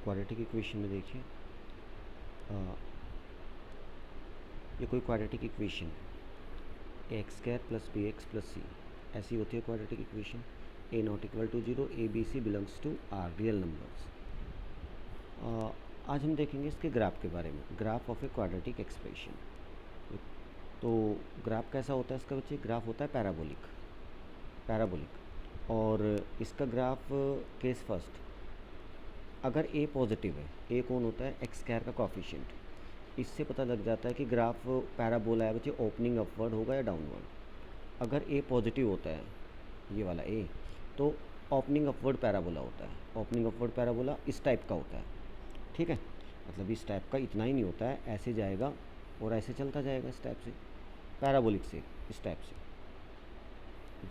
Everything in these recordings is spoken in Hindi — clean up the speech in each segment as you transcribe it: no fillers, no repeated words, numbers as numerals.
क्वाड्रेटिक इक्वेशन में देखिए, ये कोई quadratic equation a x square plus b x plus c ऐसी होती है quadratic equation. A not equal to zero, a b c belongs to R real numbers. आज हम देखेंगे इसके ग्राफ के बारे में, graph of a quadratic expression. तो ग्राफ कैसा होता है इसका बच्चे? ग्राफ होता है पैराबोलिक। और इसका ग्राफ केस फर्स्ट, अगर ए पॉजिटिव है, ए कौन होता है? एक्स स्क्वायर का कोफिशिएंट, इससे पता लग जाता है कि ग्राफ पैराबोला है बच्चे, ओपनिंग अपवर्ड होगा या डाउनवर्ड। अगर ए पॉजिटिव होता है, ये वाला ए, तो ओपनिंग अपवर्ड पैराबोला होता है। ओपनिंग अपवर्ड पैराबोला इस टाइप का होता है, ठीक है, मतलब इस टाइप का, इतना ही नहीं होता है, ऐसे जाएगा और ऐसे चलता जाएगा इस टाइप से, पैराबोलिक से इस टाइप से,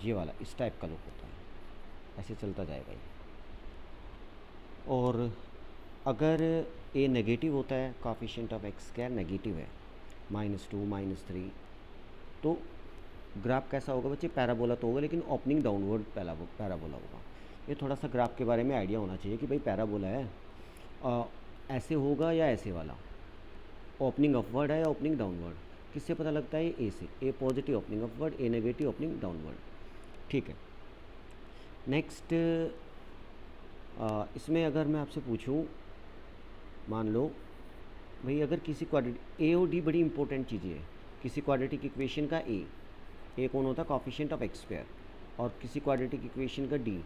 ये वाला इस टाइप का लुक होता है, ऐसे चलता जाएगा ये। और अगर ए नेगेटिव होता है, coefficient of x square negative है, -2 -3, तो ग्राफ कैसा होगा बच्चे? पैराबोला तो होगा, लेकिन ओपनिंग डाउनवर्ड पैराबोला होगा। ये थोड़ा सा ग्राफ के बारे में आइडिया होना चाहिए कि भाई पैराबोला है, ऐसे होगा या ऐसे वाला, ओपनिंग अपवर्ड है या ओपनिंग डाउनवर्ड। किससे पता लगता है? ए से। ए पॉजिटिव ओपनिंग अपवर्ड, ए नेगेटिव ओपनिंग डाउनवर्ड, ठीक है। नेक्स्ट, इसमें अगर मैं आपसे पूछूं, मान लो भाई अगर किसी क्वाड्रेटिक, ए और डी बड़ी इंपॉर्टेंट चीज़ें है किसी क्वाड्रेटिक इक्वेशन का। ए कौन होता है? Coefficient of x square. और किसी क्वाड्रेटिक इक्वेशन का डी,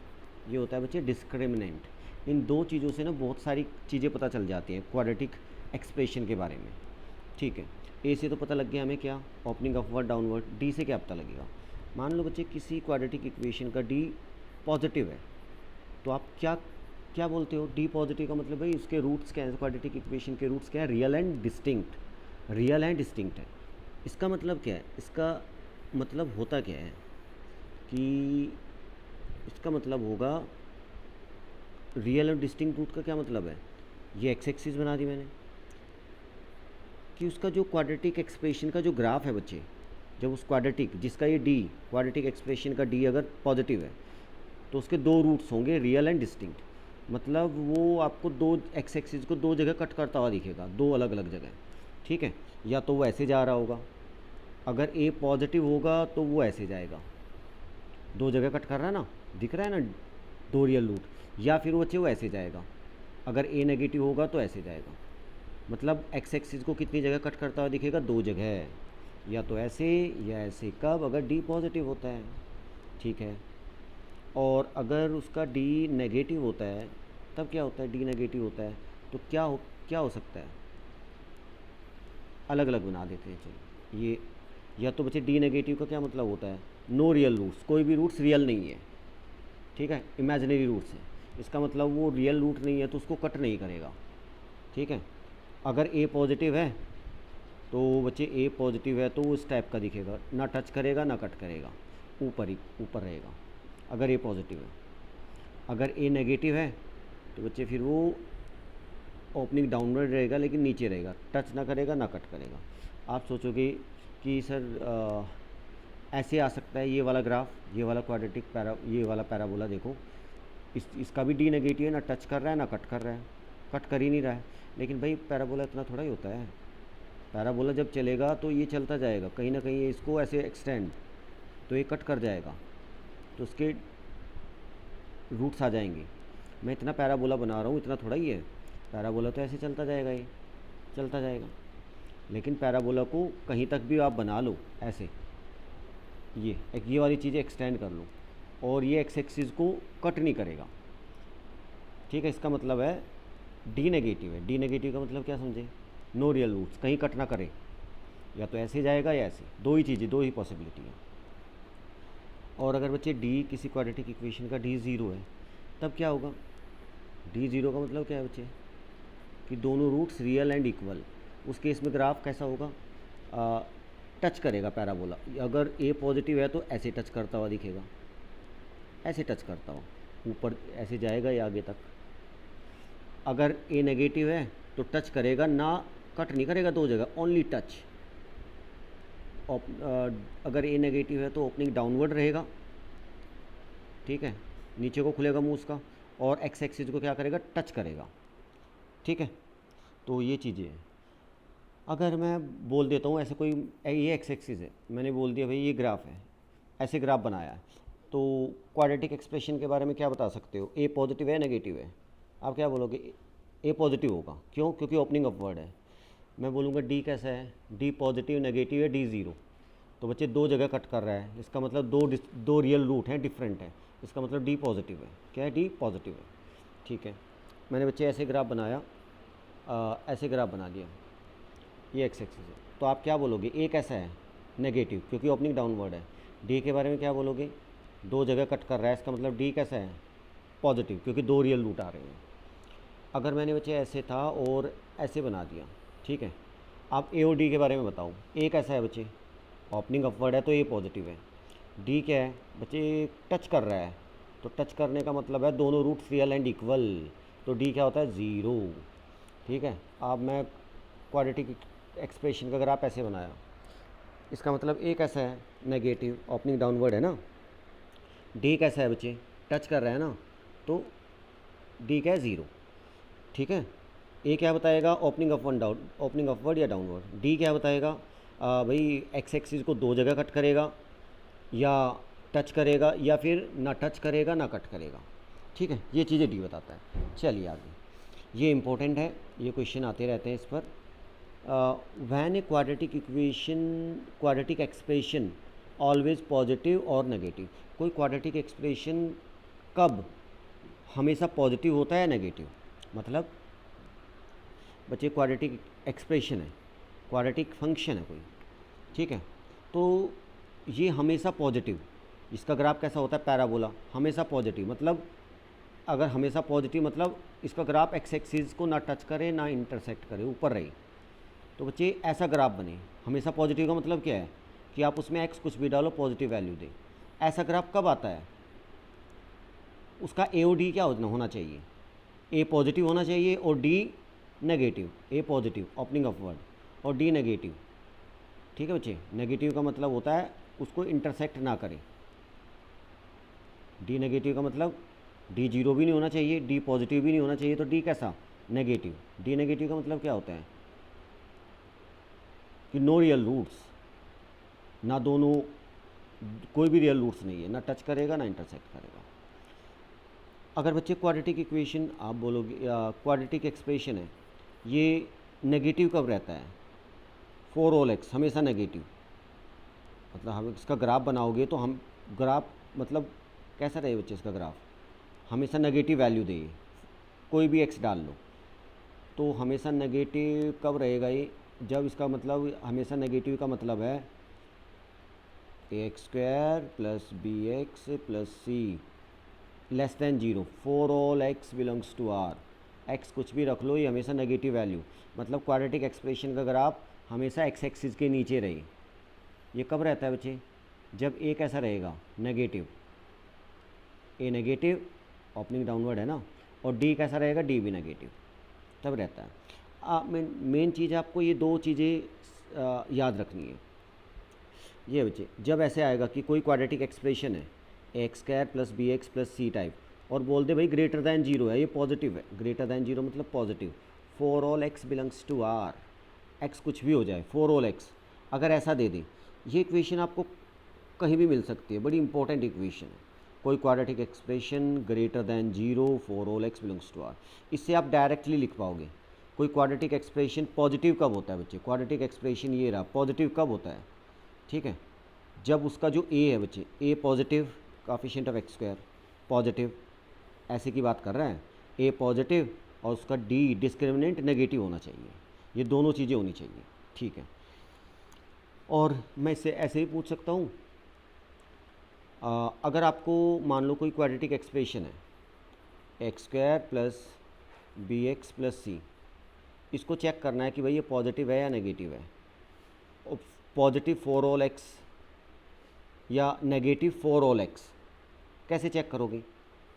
ये होता है बच्चे डिस्क्रिमिनेंट। इन दो चीज़ों से ना बहुत सारी चीज़ें पता चल जाती हैं क्वाड्रेटिक एक्सप्रेशन के बारे में, ठीक है। ए से तो पता लग गया हमें क्या? Opening upward downward. डी से क्या पता लगेगा? मान लो बच्चे किसी क्वाड्रेटिक इक्वेशन का डी पॉजिटिव है, तो आप क्या क्या बोलते हो? डी पॉजिटिव का मतलब भाई उसके रूट्स क्या है? क्वाड्रेटिक इक्वेशन के रूट्स क्या है? Real and distinct. Real and distinct है। इसका मतलब क्या है? इसका मतलब होता क्या है कि इसका मतलब होगा, रियल और डिस्टिंक्ट रूट का क्या मतलब है? ये एक्स एक्सिस बना दी मैंने कि उसका जो क्वाड्रेटिक एक्सप्रेशन का जो ग्राफ है बच्चे, जब उस क्वाड्रेटिक जिसका ये डी, क्वाड्रेटिक एक्सप्रेशन का डी अगर पॉजिटिव है, तो उसके दो रूट्स होंगे, रियल एंड डिस्टिंक्ट। मतलब वो आपको दो एक्स एक्सिस को दो जगह कट करता हुआ दिखेगा, दो अलग अलग जगह, ठीक है। या तो वो ऐसे जा रहा होगा, अगर ए पॉजिटिव होगा तो वो ऐसे जाएगा, दो जगह कट कर रहा है ना, दिख रहा है ना, दो रियल रूट। या फिर वो ऐसे जाएगा, अगर ए नेगेटिव होगा तो ऐसे जाएगा। मतलब एक्स एक्सिस को कितनी जगह कट करता हुआ दिखेगा? दो जगह, या तो ऐसे या ऐसे। कब? अगर डी पॉजिटिव होता है, ठीक है। और अगर उसका डी नेगेटिव होता है, तब क्या होता है? डी नेगेटिव होता है तो क्या हो सकता है? अलग अलग बना देते हैं चलो ये। या तो बच्चे डी नेगेटिव का क्या मतलब होता है? नो रियल रूट्स, कोई भी रूट्स रियल नहीं है, ठीक है, इमेजिनरी रूट्स है। इसका मतलब वो रियल रूट नहीं है तो उसको कट नहीं करेगा, ठीक है। अगर ए पॉजिटिव है तो बच्चे ए पॉजिटिव है तो वो इस टाइप का दिखेगा, ना टच करेगा ना कट करेगा, ऊपर रहेगा अगर ए पॉजिटिव है। अगर ए नेगेटिव है तो बच्चे फिर वो ओपनिंग डाउनवर्ड रहेगा, लेकिन नीचे रहेगा, टच ना करेगा ना कट करेगा। आप सोचोगे कि सर ऐसे आ सकता है ये वाला ग्राफ, ये वाला क्वाड्रेटिक ये वाला पैराबोला देखो, इसका भी डी नेगेटिव है, ना टच कर रहा है ना कट कर रहा है, कट कर ही नहीं रहा है। लेकिन भाई पैराबोला इतना थोड़ा ही होता है। पैराबोला जब चलेगा तो ये चलता जाएगा, कहीं ना कहीं इसको ऐसे एक्सटेंड, तो ये कट कर जाएगा, तो उसके रूट्स आ जाएंगे। मैं इतना पैराबोला बना रहा हूँ, इतना थोड़ा ही है। पैराबोला तो ऐसे चलता जाएगा, ये चलता जाएगा। लेकिन पैराबोला को कहीं तक भी आप बना लो ऐसे, ये वाली चीज़ें एक्सटेंड कर लो, और ये एक्स एक्सिस को कट नहीं करेगा, ठीक है। इसका मतलब है डी नेगेटिव है। डी नेगेटिव का मतलब क्या समझे? नो रियल रूट्स, कहीं कट ना करे, या तो ऐसे जाएगा या ऐसे, दो ही चीज़ें, दो ही पॉसिबिलिटी है। और अगर बच्चे डी, किसी क्वाड्रेटिक इक्वेशन का डी ज़ीरो है, तब क्या होगा? डी ज़ीरो का मतलब क्या है बच्चे? कि दोनों रूट्स रियल एंड इक्वल। उस केस में ग्राफ कैसा होगा? टच करेगा पैराबोला। अगर ए पॉजिटिव है तो ऐसे टच करता हुआ दिखेगा, ऐसे टच करता हुआ ऊपर ऐसे जाएगा या आगे तक। अगर ए नेगेटिव है तो टच करेगा, ना कट नहीं करेगा, दो जगह ओनली टच। अगर ए नेगेटिव है तो ओपनिंग डाउनवर्ड रहेगा, ठीक है, नीचे को खुलेगा मुंह उसका, और एक्स एक्सिस को क्या करेगा? टच करेगा, ठीक है, तो ये चीज़ें हैं। अगर मैं बोल देता हूँ ऐसे कोई, ये एक्स एक्सिस है, मैंने बोल दिया भाई ये ग्राफ है, ऐसे ग्राफ बनाया है, तो क्वाड्रेटिक एक्सप्रेशन के बारे में क्या बता सकते हो? ए पॉजिटिव है नेगेटिव है? आप क्या बोलोगे? ए पॉजिटिव होगा। क्यों? क्योंकि ओपनिंग अपवर्ड है। मैं बोलूँगा डी कैसा है? डी पॉजिटिव नेगेटिव है, डी ज़ीरो। तो बच्चे दो जगह कट कर रहा है, इसका मतलब दो रियल रूट हैं, डिफरेंट है, इसका मतलब डी पॉजिटिव है। क्या है? डी पॉजिटिव है। ठीक है, मैंने बच्चे ऐसे ग्राफ बनाया, ऐसे ग्राफ बना दिया, ये एक्स एक्सिस है। तो आप क्या बोलोगे? ए कैसा है? नेगेटिव, क्योंकि ओपनिंग डाउनवर्ड है। डी के बारे में क्या बोलोगे? दो जगह कट कर रहा है, इसका मतलब डी कैसा है? पॉजिटिव, क्योंकि दो रियल रूट आ रहे हैं। अगर मैंने बच्चे ऐसे था और ऐसे बना दिया, ठीक है, आप ए और डी के बारे में बताओ। ए कैसा है बच्चे? ओपनिंग अपवर्ड है तो ए पॉजिटिव है। डी क्या है बच्चे? टच कर रहा है, तो टच करने का मतलब है दोनों रूट्स रियल एंड इक्वल, तो डी क्या होता है? ज़ीरो। ठीक है, अब मैं क्वाड्रेटिक एक्सप्रेशन का ग्राफ ऐसे बनाया, इसका मतलब ए कैसा है? नेगेटिव, ओपनिंग डाउनवर्ड है ना। डी कैसा है बच्चे? टच कर रहा है ना, तो डी क्या है? ज़ीरो। ठीक है, ए क्या बताएगा? Opening upward down, opening upward या डाउनवर्ड। डी क्या बताएगा? भाई एक्स एक्सिस को दो जगह कट करेगा, या टच करेगा, या फिर ना टच करेगा ना कट करेगा। ठीक है, ये चीज़ें डी बताता है। चलिए आगे, ये इंपॉर्टेंट है, ये क्वेश्चन आते रहते हैं इस पर। When a quadratic equation, quadratic expression always positive और नेगेटिव। कोई क्वाड्रेटिक एक्सप्रेशन कब हमेशा पॉजिटिव होता है या नेगेटिव? मतलब बच्चे क्वाड्रेटिक एक्सप्रेशन है, क्वाड्रेटिक फंक्शन है कोई, ठीक है, तो ये हमेशा पॉजिटिव, इसका ग्राफ कैसा होता है? पैराबोला, हमेशा पॉजिटिव। मतलब अगर हमेशा पॉजिटिव मतलब इसका ग्राफ एक्स एक्सिस को ना टच करे ना इंटरसेक्ट करे, ऊपर रहे। तो बच्चे ऐसा ग्राफ बने, हमेशा पॉजिटिव का मतलब क्या है? कि आप उसमें एक्स कुछ भी डालो, पॉजिटिव वैल्यू दे। ऐसा ग्राफ कब आता है? उसका ए और डी क्या होना चाहिए? ए पॉजिटिव होना चाहिए और डी नेगेटिव। ए पॉजिटिव ओपनिंग अपवर्ड और डी नेगेटिव। ठीक है बच्चे, नेगेटिव का मतलब होता है उसको इंटरसेक्ट ना करे। डी नेगेटिव का मतलब डी जीरो भी नहीं होना चाहिए, डी पॉजिटिव भी नहीं होना चाहिए, तो डी कैसा? नेगेटिव। डी नेगेटिव का मतलब क्या होता है? कि नो रियल रूट्स, ना दोनों, कोई भी रियल रूट्स नहीं है, ना टच करेगा ना इंटरसेक्ट करेगा। अगर बच्चे क्वाड्रेटिक इक्वेशन आप बोलोगे, क्वाड्रेटिक एक्सप्रेशन है, ये नेगेटिव कब रहता है? फॉर ऑल एक्स, हमेशा नेगेटिव। मतलब हम इसका ग्राफ बनाओगे तो हम ग्राफ मतलब कैसा रहे बच्चे? इसका ग्राफ हमेशा नेगेटिव वैल्यू दे, कोई भी एक्स डाल लो, तो हमेशा नेगेटिव कब रहेगा ये? जब इसका मतलब हमेशा नेगेटिव का मतलब है a x square plus b x plus c less than zero, for all x belongs to R. X कुछ भी रख लो, ये हमेशा नेगेटिव वैल्यू, मतलब क्वाड्रेटिक एक्सप्रेशन का ग्राफ हमेशा एक्स एक्सिस के नीचे रहे। ये कब रहता है बच्चे? जब ए कैसा रहेगा? नेगेटिव। ए नेगेटिव, ओपनिंग डाउनवर्ड है ना, और डी कैसा रहेगा? डी भी नेगेटिव, तब रहता है। मेन चीज़ आपको ये दो चीज़ें याद रखनी है। ये बच्चे जब ऐसे आएगा कि कोई क्वाड्रेटिक एक्सप्रेशन है x square plus b x plus c type, और बोल दे भाई ग्रेटर दैन जीरो है, ये पॉजिटिव है, ग्रेटर दैन जीरो मतलब positive, for all x belongs to R, x कुछ भी हो जाए, फॉर ऑल एक्स, अगर ऐसा दे दे, ये इक्वेशन आपको कहीं भी मिल सकती है, बड़ी इंपॉर्टेंट इक्वेशन है। कोई quadratic expression greater than zero for all x belongs to R, इससे आप डायरेक्टली लिख पाओगे। कोई क्वाड्रेटिक एक्सप्रेशन पॉजिटिव कब होता है बच्चे? क्वाड्रेटिक एक्सप्रेशन ये रहा, पॉजिटिव कब होता है? ठीक है, जब उसका जो ए है बच्चे, a positive, coefficient of x square positive, ऐसे की बात कर रहे हैं, ए पॉजिटिव और उसका डी डिस्क्रिमिनेंट नेगेटिव होना चाहिए, ये दोनों चीज़ें होनी चाहिए। ठीक है, और मैं इससे ऐसे ही पूछ सकता हूँ, अगर आपको मान लो कोई क्वाड्रेटिक एक्सप्रेशन है x square plus b x plus c, इसको चेक करना है कि भाई ये पॉजिटिव है या नेगेटिव है, पॉजिटिव फॉर ऑल एक्स या नेगेटिव फॉर ऑल एक्स, कैसे चेक करोगे?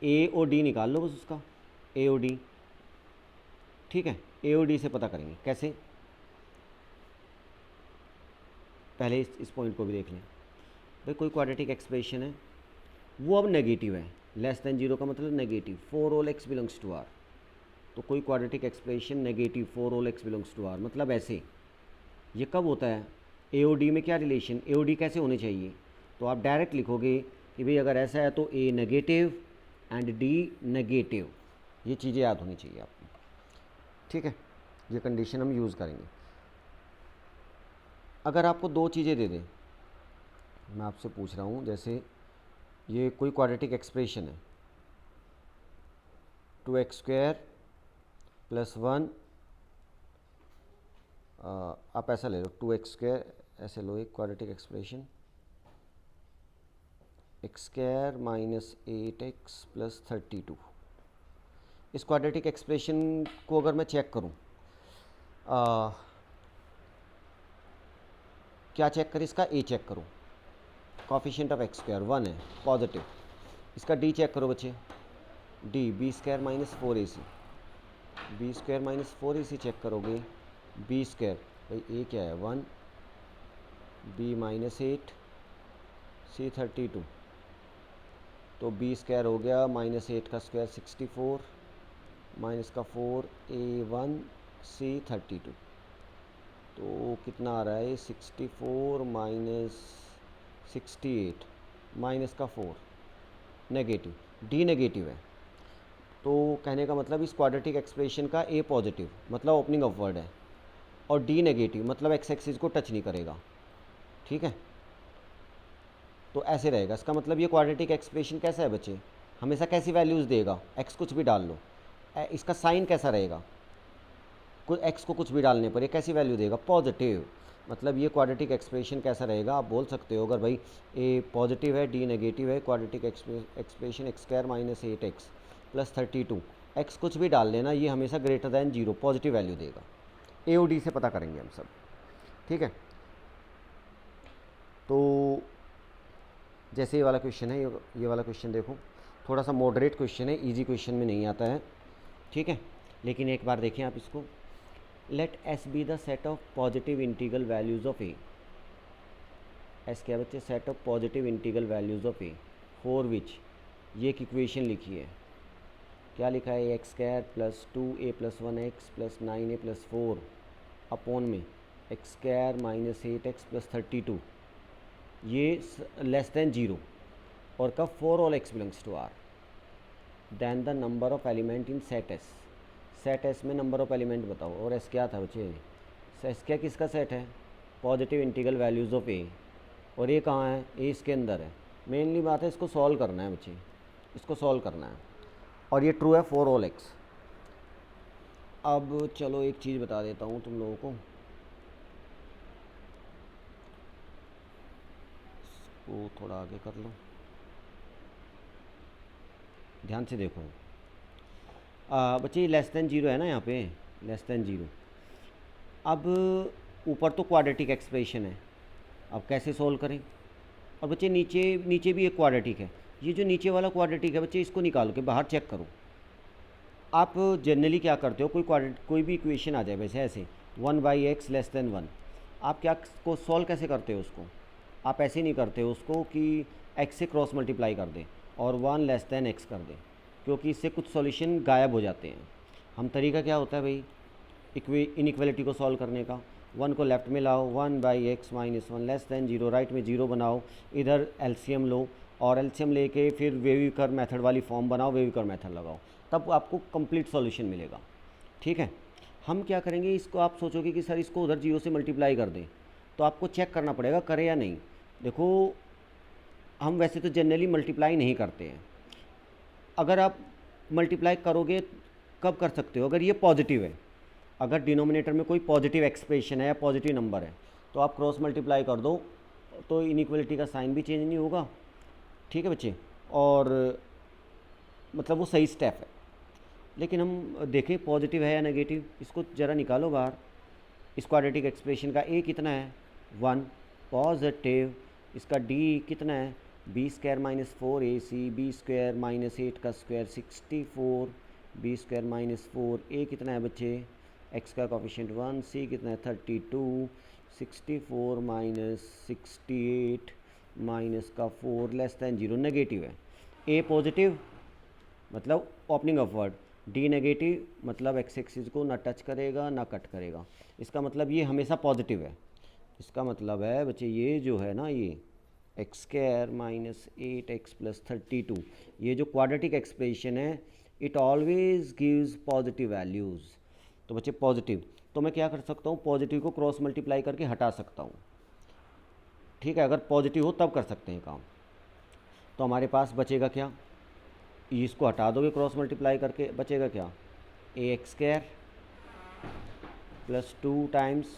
ए और डी निकाल लो बस उसका, ए और डी। ठीक है, ए और डी से पता करेंगे कैसे, पहले इस पॉइंट को भी देख लें। भाई कोई क्वाड्रेटिक एक्सप्रेशन है, वो अब नेगेटिव है, लेस दैन जीरो का मतलब negative, for all x belongs to R, तो कोई quadratic expression negative for all x belongs to R, मतलब ऐसे। ये कब होता है? ए ओ डी में क्या रिलेशन, ए ओ डी कैसे होने चाहिए? तो आप डायरेक्ट लिखोगे कि भाई अगर ऐसा है तो ए नेगेटिव एंड डी नेगेटिव, ये चीज़ें याद होनी चाहिए आपको, ठीक है। ये कंडीशन हम यूज़ करेंगे। अगर आपको दो चीज़ें दे दें, मैं आपसे पूछ रहा हूँ, जैसे ये कोई क्वाड्रेटिक एक्सप्रेशन है, 2x² + 1, आप ऐसा ले लो 2x², ऐसे लो एक क्वाड्रेटिक एक्सप्रेशन, x² - 8x + 32। इस क्वाड्रेटिक एक्सप्रेशन को अगर मैं चेक करूं, क्या चेक करें इसका? ए चेक करो, कॉफिशिएंट ऑफ x² 1 है, पॉजिटिव। इसका डी चेक करो बच्चे, D b² - 4ac, b² - 4ac check करोगे, b², भाई ए क्या है 1, b - 8, c 32, तो b² हो गया -8 का स्क्वायर 64, माइनस का 4 a1 c 32, तो कितना आ रहा है 64 - 68 माइनस का 4, नेगेटिव, डी नेगेटिव है। तो कहने का मतलब इस क्वाड्रेटिक एक्सप्रेशन का ए पॉजिटिव मतलब ओपनिंग अपवर्ड है, और डी नेगेटिव मतलब एक्स एक्सिस को टच नहीं करेगा, ठीक है। तो ऐसे रहेगा, इसका मतलब ये क्वाड्रेटिक एक्सप्रेशन कैसा है बच्चे, हमेशा कैसी वैल्यूज़ देगा, एक्स कुछ भी डाल लो, इसका साइन कैसा रहेगा, कुछ एक्स को कुछ भी डालने पर ये कैसी वैल्यू देगा, पॉजिटिव। मतलब ये क्वाड्रेटिक एक्सप्रेशन कैसा रहेगा, आप बोल सकते हो अगर भाई ए पॉजिटिव है डी नेगेटिव है, quadratic expression x² - 8x + 32, x कुछ भी डाल लेना, ये हमेशा ग्रेटर दैन 0 पॉजिटिव वैल्यू देगा। ए ओ डी से पता करेंगे हम सब, ठीक है। तो जैसे ये वाला क्वेश्चन है, ये वाला क्वेश्चन देखो, थोड़ा सा मॉडरेट क्वेश्चन है, इजी क्वेश्चन में नहीं आता है, ठीक है। लेकिन एक बार देखें आप इसको, let S be the set of positive integral values of a. S क्या बच्चे? Set of positive integral values of a for which, ये एक इक्वेशन लिखी है, क्या लिखा है, x² + 2a + 1x + 9a + 4 upon में x² - 8x + 32, ये लेस दैन 0, और कब? For all x belongs to R, then the number of element in set S. Set S में नंबर ऑफ एलिमेंट बताओ, और एस क्या था बच्चे? एस क्या किसका सेट है? पॉजिटिव इंटीग्रल वैल्यूज़ ऑफ ए, और ये कहाँ है? ए इसके अंदर है। मेनली बात है इसको सॉल्व करना है बच्चे, इसको सॉल्व करना है, और ये ट्रू है फॉर ऑल एक्स। अब चलो एक चीज़ बता देता हूँ तुम लोगों को, इसको थोड़ा आगे कर लो, ध्यान से देखो बच्चे, लेस दैन 0 है ना यहाँ पे, लेस दैन 0। अब ऊपर तो क्वाड्रेटिक एक्सप्रेशन है, अब कैसे सॉल्व करें? और बच्चे नीचे नीचे भी एक क्वाड्रेटिक है, ये जो नीचे वाला क्वाड्रेटिक है बच्चे, इसको निकाल के बाहर चेक करो। आप जनरली क्या करते हो, कोई भी इक्वेशन आ जाए वैसे ऐसे 1/x लेस दैन 1, आप क्या को सॉल्व कैसे करते हो उसको? आप ऐसे नहीं करते हो उसको कि x से क्रॉस मल्टीप्लाई कर दें और 1 लेस दैन x कर दें, क्योंकि इससे कुछ सॉल्यूशन गायब हो जाते हैं। हम तरीका क्या होता है भाई इनइक्वालिटी को सॉल्व करने का, 1 को लेफ्ट में लाओ, 1/x - 1 लेस दैन 0, राइट में 0 बनाओ, इधर एलसीएम लो, और एलसीएम लेके फिर वेविकर मेथड वाली फॉर्म बनाओ, वेविकर मेथड लगाओ, तब आपको कंप्लीट सॉल्यूशन मिलेगा, ठीक है। हम क्या करेंगे, इसको आप सोचोगे कि सर इसको उधर 0 से मल्टीप्लाई कर दें, तो आपको चेक करना पड़ेगा करे या नहीं। देखो हम वैसे तो जनरली मल्टीप्लाई नहीं करते हैं, अगर आप मल्टीप्लाई करोगे कब कर सकते हो? अगर ये पॉजिटिव है, अगर डिनोमिनेटर में कोई पॉजिटिव एक्सप्रेशन है या पॉजिटिव नंबर है, तो आप क्रॉस मल्टीप्लाई कर दो, तो इनइक्वालिटी का साइन भी चेंज नहीं होगा, ठीक है बच्चे, और मतलब वो सही स्टेप है। लेकिन हम देखें पॉजिटिव है या नेगेटिव, इसको ज़रा निकालो बाहर। इस क्वाड्रेटिक एक्सप्रेशन का ए कितना है? 1 पॉजिटिव। इसका डी कितना है? b² - 4ac, b² - 8 का स्क्वायर 64, b² - 4, a कितना है बच्चे? x का कोफिशिएंट 1, c कितना है? 32, 64 - 68 माइनस का 4 लेस दैन 0, नेगेटिव है। a पॉजिटिव मतलब ओपनिंग अपवर्ड, डी नेगेटिव मतलब एक्स एक्सिस को ना टच करेगा ना कट करेगा, इसका मतलब ये हमेशा पॉजिटिव है। इसका मतलब है बच्चे ये जो है ना, ये x square minus 8x plus 32, ये जो क्वाड्रेटिक एक्सप्रेशन है it always gives positive values. तो बच्चे पॉजिटिव, तो मैं क्या कर सकता हूँ, पॉजिटिव को क्रॉस मल्टीप्लाई करके हटा सकता हूँ। ठीक है, अगर पॉजिटिव हो तब कर सकते हैं काम। तो हमारे पास बचेगा क्या, इसको हटा दोगे क्रॉस मल्टीप्लाई करके, बचेगा क्या, a x square plus 2 times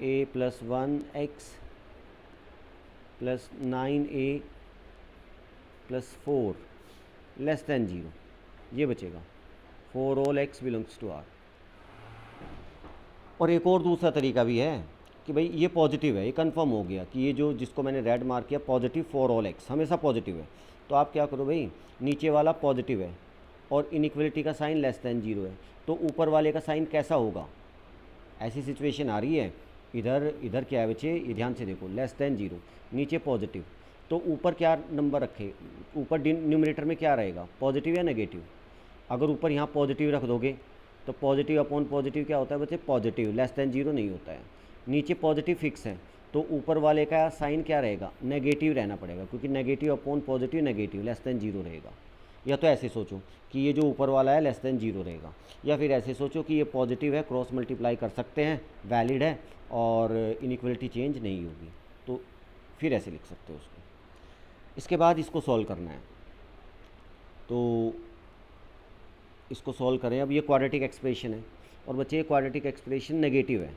a plus 1x plus 9a plus 4 less than 0, ये बचेगा for all x belongs to r। और एक और दूसरा तरीका भी है कि भाई ये पॉजिटिव है, ये कंफर्म हो गया कि ये जो जिसको मैंने रेड मार्क किया पॉजिटिव फॉर ऑल x हमेशा पॉजिटिव है। तो आप क्या करो भाई, नीचे वाला पॉजिटिव है और इनइक्वलिटी का साइन लेस दैन 0 है, तो ऊपर वाले का साइन कैसा होगा, ऐसी सिचुएशन आ रही है, इधर इधर क्या है बच्चे, ये ध्यान से देखो, लेस दैन 0, नीचे पॉजिटिव, तो ऊपर क्या नंबर रखे, ऊपर न्यूमरेटर में क्या रहेगा, पॉजिटिव या नेगेटिव। अगर ऊपर यहाँ पॉजिटिव रख दोगे तो पॉजिटिव अपॉन पॉजिटिव क्या होता है बच्चे, पॉजिटिव, लेस दैन 0 नहीं होता है। नीचे पॉजिटिव फिक्स है तो ऊपर वाले का साइन क्या रहेगा, नेगेटिव रहना पड़ेगा, क्योंकि negative upon positive negative, less than 0 रहेगा। या तो ऐसे सोचो कि ये जो ऊपर वाला है लेस दैन 0 रहेगा, या फिर ऐसे सोचो कि ये पॉजिटिव है, क्रॉस मल्टीप्लाई कर सकते हैं, वैलिड है और इनइक्वलिटी चेंज नहीं होगी, तो फिर ऐसे लिख सकते हो उसको। इसके बाद इसको सॉल्व करना है, तो इसको सॉल्व करें। अब ये क्वाड्रेटिक एक्सप्रेशन है और बच्चे ये क्वाड्रेटिक एक्सप्रेशन नेगेटिव है,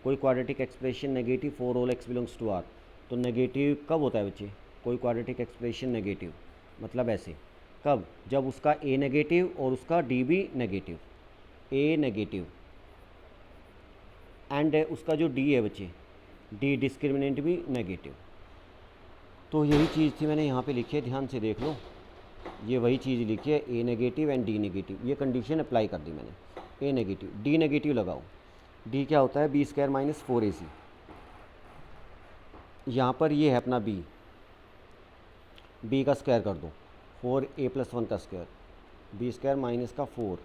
कोई quadratic expression negative for all x belongs to r, तो नेगेटिव कब होता है बच्चे, कोई क्वाड्रेटिक एक्सप्रेशन नेगेटिव मतलब ऐसे, कब, जब उसका a नेगेटिव और उसका d भी नेगेटिव, a नेगेटिव एंड उसका जो d है बच्चे, d डिस्क्रिमिनेंट भी नेगेटिव। तो यही चीज़ थी मैंने यहाँ पे लिखी है, ध्यान से देख लो, ये वही चीज़ लिखी है, ए नेगेटिव एंड डी नेगेटिव, ये कंडीशन अप्लाई कर दी मैंने। ए नेगेटिव डी नेगेटिव लगाओ, डी क्या होता है, बी स्क्वायर माइनस 4ac, यहाँ पर ये है अपना बी, बी का स्क्वायर कर दो, 4a प्लस 1 का स्क्वायर, बी स्क्वायर माइनस का 4,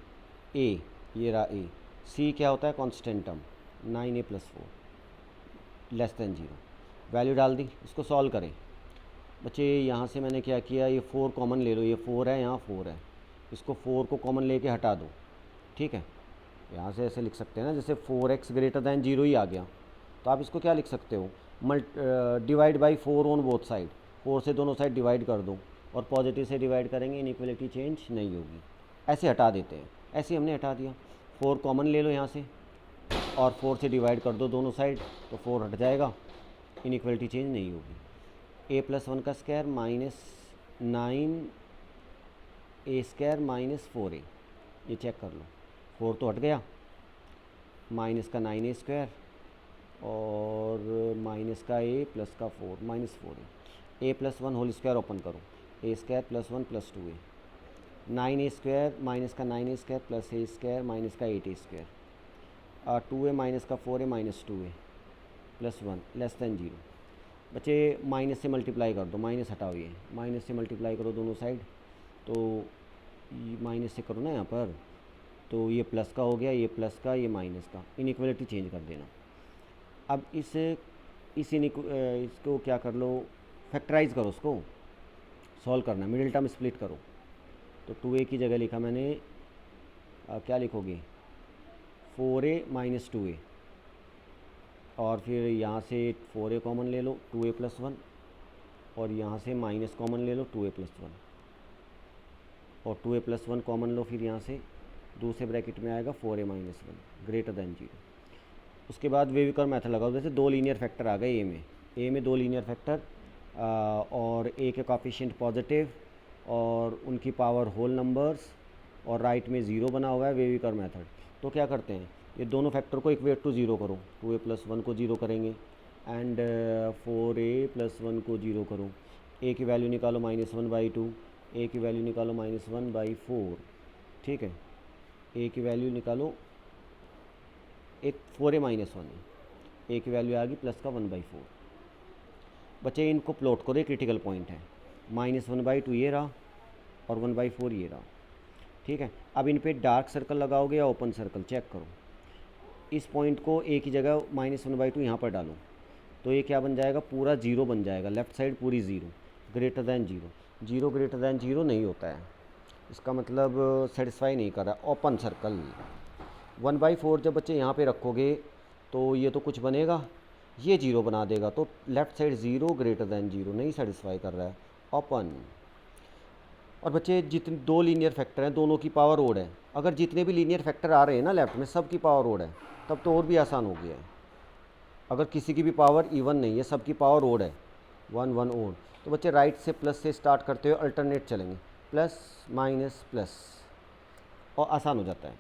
ए ये रहा ए, सी क्या होता है constant term 9a plus 4 less than 0, value डाल दी, इसको सॉल्व करें। बच्चे यहाँ से मैंने क्या किया, ये 4 कॉमन ले लो, ये 4 है, यहाँ 4 है, इसको 4 को कॉमन लेके हटा दो। ठीक है, यहाँ से ऐसे लिख सकते हैं ना, जैसे 4x ग्रेटर दैन 0 ही आ गया, तो आप इसको क्या लिख सकते हो, divide by 4 on both side, 4 से दोनों साइड डिवाइड कर दो और पॉजिटिव से डिवाइड करेंगे, इनइक्वलिटी चेंज नहीं होगी। ऐसे हटा देते हैं, ऐसे हमने हटा दिया, 4 कॉमन ले लो यहाँ से और 4 से डिवाइड कर दो दोनों साइड, तो 4 हट जाएगा, इनइक्वलिटी चेंज नहीं होगी। a प्लस 1 का square minus 9a square minus 4a, ये चेक कर लो, 4 तो हट गया, माइनस का 9a स्क्वायर और माइनस का a प्लस का 4 minus 4a, a plus 1 whole square open करो, a square plus 1 plus 2a, 9a square minus का 9a square plus a square minus का 8a स्क्वायर, 2a माइनस का 4a minus 2a plus 1 less than 0। बच्चे माइनस से मल्टीप्लाई कर दो, माइनस हटाओ, ये माइनस से मल्टीप्लाई करो दोनों साइड, तो माइनस से करो ना यहाँ पर, तो ये प्लस का हो गया, ये प्लस का, ये माइनस का, इनइक्वलिटी चेंज कर देना। अब इसको क्या कर लो, फैक्टराइज करो, उसको सॉल्व करना, मिडिल टर्म स्प्लिट करो, तो 2a की जगह लिखा मैंने, क्या लिखोगे, 4a माइनस 2a, और फिर यहाँ से 4a कॉमन ले लो, 2a प्लस 1, और यहाँ से माइनस कॉमन ले लो, 2a प्लस 1, और 2a प्लस 1 कॉमन लो, फिर यहाँ से दूसरे ब्रैकेट में आएगा 4a माइनस 1 ग्रेटर दैन 0। उसके बाद वेविकर मेथड लगाओ, जैसे 2 लीनियर फैक्टर आ गए ए में 2 लीनियर फैक्टर और ए के कॉफिशिएंट पॉजिटिव और उनकी पावर होल नंबर्स और राइट में 0 बना हुआ है, वेविकर मेथड। तो क्या करते हैं, ये दोनों फैक्टर को इक्वेट टू 0 करो, 2a प्लस 1 को 0 करेंगे एंड 4a प्लस 1 को 0 करो, a की वैल्यू निकालो -1/2, a की वैल्यू निकालो -1/4, ठीक है, a की वैल्यू निकालो, एक 4a माइनस 1 है, a की वैल्यू आ गई प्लस का 1/4। बच्चे इनको प्लॉट करो, ये क्रिटिकल पॉइंट है, -1/2 ये रहा और 1/4 ये रहा। ठीक है। अब इन पे डार्क सर्कल लगाओगे या ओपन सर्कल, चेक करो। इस पॉइंट को एक ही जगह -1/2 यहाँ पर डालो तो ये क्या बन जाएगा, पूरा जीरो बन जाएगा, लेफ़्ट साइड पूरी zero, greater than zero. Zero greater than zero नहीं होता है, इसका मतलब सेटिस्फाई नहीं कर रहा। ओपन सर्कल 1/4 जब बच्चे यहाँ पे रखोगे तो ये तो कुछ बनेगा, ये जीरो बना देगा, तो left side zero greater than zero नहीं सेटिस्फाई कर रहा है, ओपन। और बच्चे जितने दो लीनियर फैक्टर हैं दोनों की पावर ओड है, अगर जितने भी लीनियर फैक्टर आ रहे हैं ना लेफ़्ट में सब की पावर ओड है, तब तो और भी आसान हो गया है। अगर किसी की भी पावर इवन नहीं है, सबकी पावर ओड है, 1 1 ओड, तो बच्चे राइट से प्लस से स्टार्ट करते हुए अल्टरनेट चलेंगे, प्लस माइनस प्लस, और आसान हो जाता है।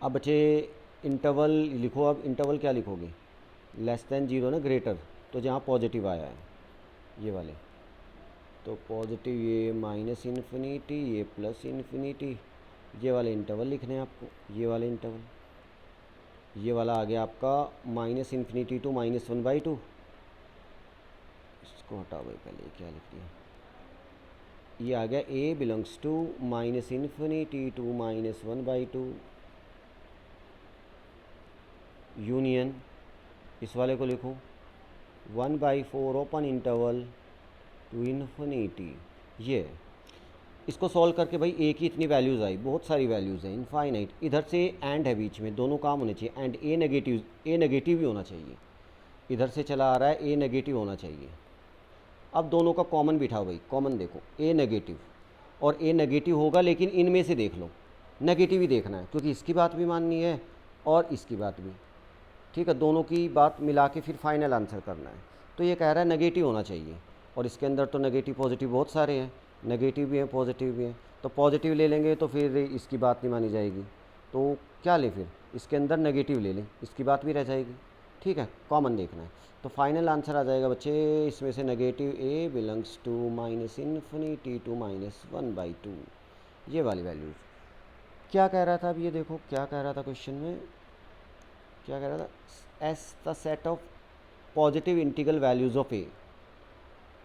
अब बच्चे इंटरवल लिखो, अब इंटरवल क्या लिखोगे, लेस दैन जीरो ना ग्रेटर, तो जहाँ पॉजिटिव आया है ये वाले, तो पॉजिटिव ये माइनस इन्फिनिटी ये प्लस इन्फिनिटी, ये वाले इंटरवल लिखने हैं आपको, ये वाले इंटरवल, ये वाला आ गया आपका -∞ to -1/2, इसको हटाओ भाई, पहले क्या लिख दिया, ये आ गया a belongs to -∞ to -1/2 union, इस वाले को लिखो 1/4 ओपन इंटरवल टू इन्फिनिटी। ये इसको सॉल्व करके भाई ए की इतनी वैल्यूज़ आई, बहुत सारी वैल्यूज़ हैं, इनफाइनाइट। इधर से एंड है बीच में, दोनों काम होने चाहिए, एंड ए नेगेटिव भी होना चाहिए, इधर से चला आ रहा है ए नेगेटिव होना चाहिए। अब दोनों का कॉमन बिठाओ भाई, कॉमन देखो ए नेगेटिव, और ए नेगेटिव होगा लेकिन इनमें से देख लो, नेगेटिव ही देखना है क्योंकि इसकी बात भी माननी है और इसकी बात भी, ठीक है, दोनों की बात मिला के फिर फाइनल आंसर करना है। तो ये कह रहा है नेगेटिव होना चाहिए, और इसके अंदर तो नेगेटिव पॉजिटिव बहुत सारे हैं, नेगेटिव भी हैं पॉजिटिव भी हैं, तो पॉजिटिव ले लेंगे तो फिर इसकी बात नहीं मानी जाएगी, तो क्या ले, फिर इसके अंदर नेगेटिव ले लें, इसकी बात भी रह जाएगी, ठीक है, कॉमन देखना है। तो फाइनल आंसर आ जाएगा बच्चे इसमें से negative a belongs to -∞ to -1/2, ये वाली वैल्यूज़। क्या कह रहा था अब ये देखो, क्या कह रहा था क्वेश्चन में, क्या कह रहा था, S the set of positive integral values of a.